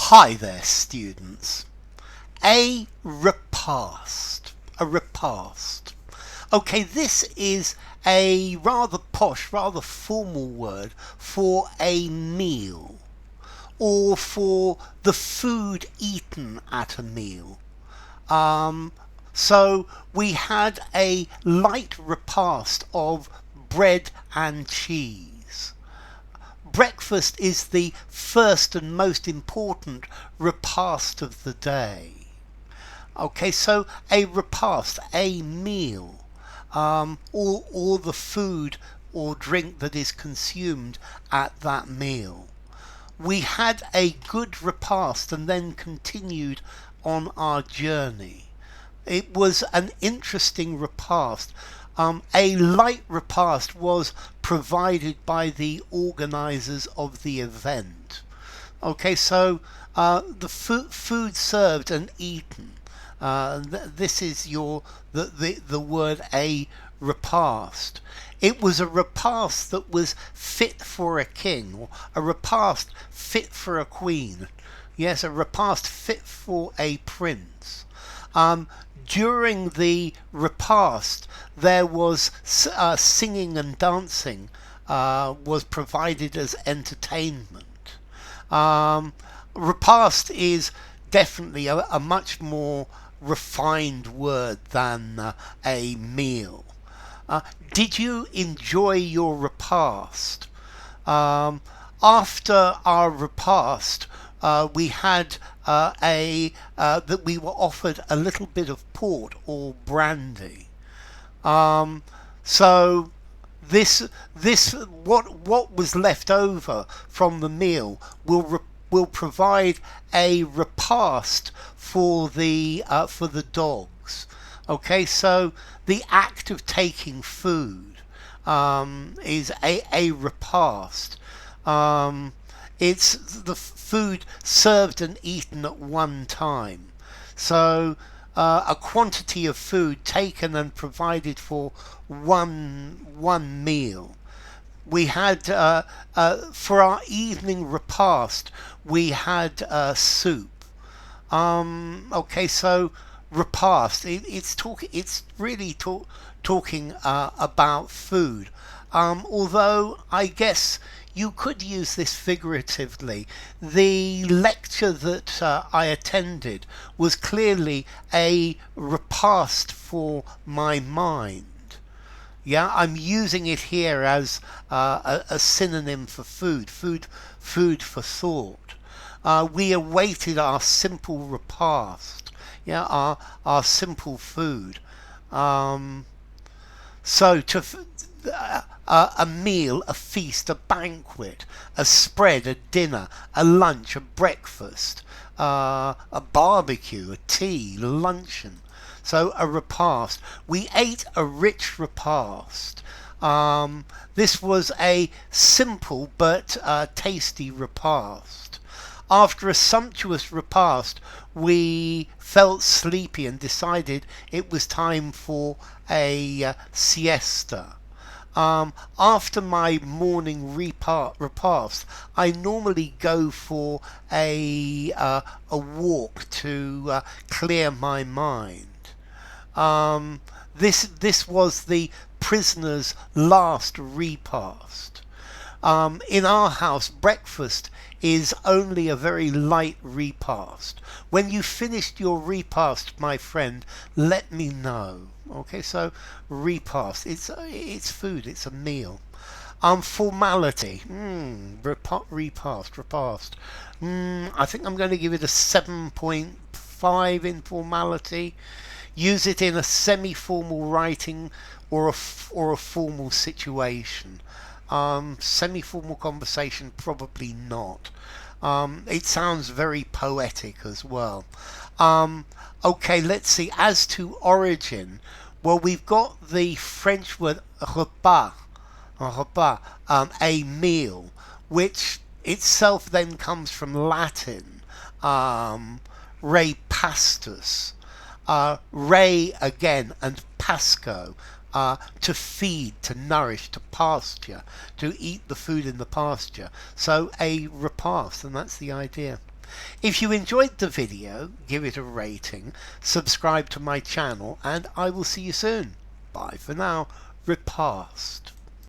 Hi there, students. A repast. A repast. Okay, this is a rather posh, rather formal word for a meal or for the food eaten at a meal. So we had a light repast of bread and cheese. Breakfast is the first and most important repast of the day. Okay, so a repast, a meal, or the food or drink that is consumed at that meal. We had a good repast and then continued on our journey. It was an interesting repast. A light repast was provided by the organizers of the event. Okay, so the food served and eaten. This is the word a repast. It was a repast that was fit for a king, or a repast fit for a queen. Yes, a repast fit for a prince. During the repast, there was singing and dancing was provided as entertainment. Repast is definitely a much more refined word than a meal. Did you enjoy your repast? After our repast, we had that we were offered a little bit of port or brandy. So what was left over from the meal will provide a repast for the dogs. Okay, so the act of taking food is a repast. It's the food served and eaten at one time. So a quantity of food taken and provided for one meal. We had for our evening repast we had soup. Okay, so repast. It's really talking about food. Although I guess you could use this figuratively. The lecture that I attended was clearly a repast for my mind. Yeah, I'm using it here as a synonym for food for thought. We awaited our simple repast. Yeah, our simple food. So a meal, a feast, a banquet, a spread, a dinner, a lunch, a breakfast, a barbecue, a tea, luncheon. So a repast. We ate a rich repast. This was a simple but tasty repast. After a sumptuous repast, we felt sleepy and decided it was time for a siesta. After my morning repast, I normally go for a walk to clear my mind. This was the prisoner's last repast. In our house, breakfast is only a very light repast. When you finished your repast, my friend, let me know. Okay, so repast, it's food, it's a meal. Formality, repast. I think I'm going to give it a 7.5 in formality. Use it in a semi-formal writing or a formal situation. Semi-formal conversation, probably not. It sounds very poetic as well. Okay, let's see. As to origin, well, we've got the French word repas, a meal, which itself then comes from Latin, repastus, re again, and pasco, to feed, to nourish, to pasture, to eat the food in the pasture. So a repast, and that's the idea. If you enjoyed the video, give it a rating, subscribe to my channel, and I will see you soon. Bye for now. Repast.